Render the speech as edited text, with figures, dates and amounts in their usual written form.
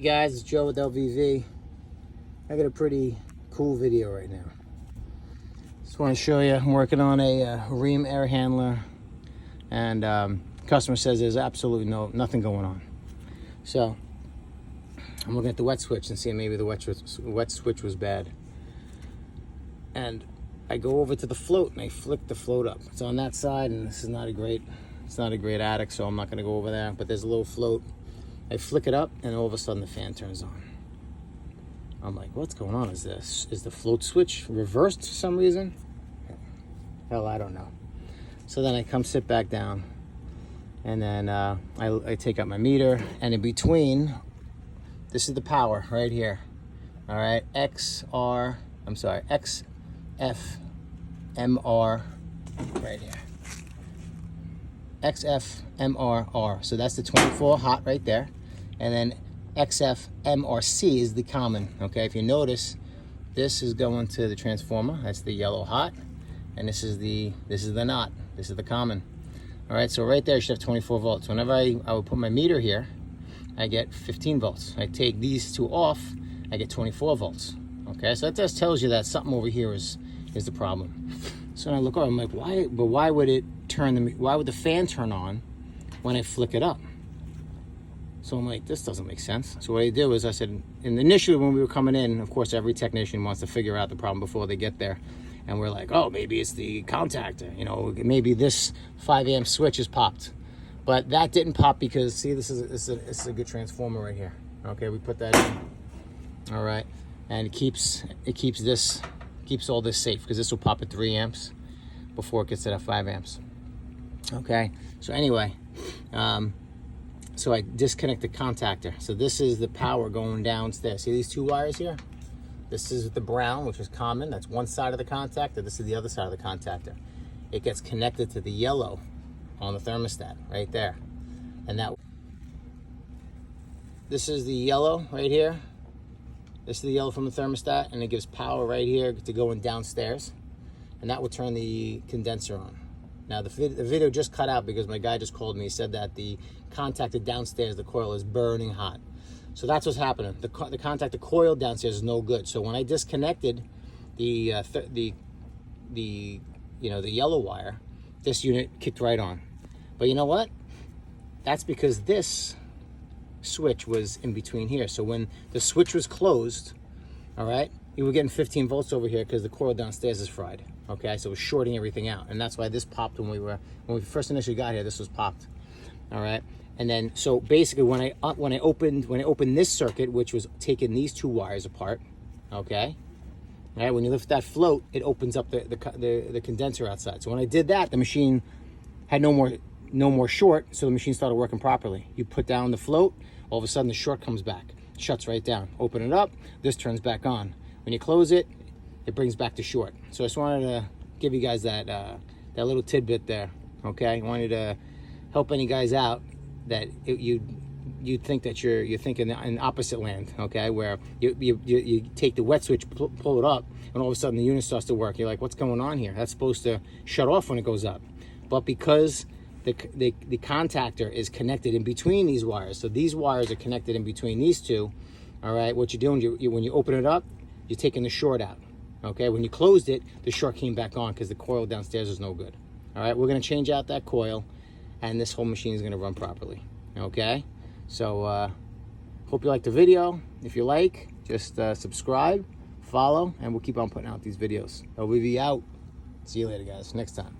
Hey guys, it's Joe with LVV. I got a pretty cool video right now. Just want to show you, I'm working on a ream air handler, and customer says there's absolutely nothing going on. So I'm looking at the wet switch and seeing maybe the wet switch was bad. And I go over to the float and I flick the float up. It's on that side, and this is not a great attic, so I'm not going to go over there. But there's a little float. I flick it up, and all of a sudden the fan turns on. I'm like, what's going on? Is the float switch reversed for some reason? Hell, I don't know. So then I come sit back down, and then I take out my meter, and in between, this is the power right here. All right, XFMR right here. XFMRR. So that's the 24 hot right there. And then XFMRC is the common. Okay, if you notice, this is going to the transformer. That's the yellow hot. And this is the not. This is the common. All right, so right there you should have 24 volts. Whenever I would put my meter here, I get 15 volts. I take these two off, I get 24 volts. Okay, so that just tells you that something over here is the problem. So when I look over, I'm like, why would the fan turn on when I flick it up? So I'm like, this doesn't make sense. So what I do is I said, and initially when we were coming in, of course, every technician wants to figure out the problem before they get there. And we're like, oh, maybe it's the contactor. You know, maybe this 5 amp switch is popped. But that didn't pop because, see, this is a good transformer right here. Okay, we put that in. All right, and it keeps all this safe, because this will pop at 3 amps before it gets to that 5 amps. Okay, so anyway, so I disconnect the contactor. So this is the power going downstairs. See these two wires here? This is the brown, which is common. That's one side of the contactor. This is the other side of the contactor. It gets connected to the yellow on the thermostat right there. And this is the yellow right here. This is the yellow from the thermostat, and it gives power right here to going downstairs. And that will turn the condenser on. Now the video just cut out because my guy just called me. He said that the contactor downstairs, the coil is burning hot. So that's what's happening. The contactor coil downstairs is no good. So when I disconnected the yellow wire, this unit kicked right on. But you know what? That's because this switch was in between here. So when the switch was closed, all right, you were getting 15 volts over here because the coil downstairs is fried. Okay, so it was shorting everything out, and that's why this popped when we first initially got here. This was popped. All right, and then so basically when I opened this circuit, which was taking these two wires apart, okay, all right, when you lift that float, it opens up the condenser outside. So when I did that, the machine had no more short, so the machine started working properly. You put down the float, all of a sudden the short comes back, shuts right down. Open it up, this turns back on. When you close it, it brings back to short. So I just wanted to give you guys that little tidbit there. Okay, I wanted to help any guys out that you'd think that you're thinking in opposite land. Okay, where you take the wet switch, pull it up, and all of a sudden the unit starts to work. You're like, what's going on here? That's supposed to shut off when it goes up, but because the contactor is connected in between these wires, so these wires are connected in between these two. All right, what you're doing, when you open it up, you're taking the short out. Okay, when you closed it, the short came back on because the coil downstairs is no good. All right, we're going to change out that coil, and this whole machine is going to run properly. Okay, so hope you liked the video. If you like, just subscribe, follow, and we'll keep on putting out these videos. LVV out. See you later, guys. Next time.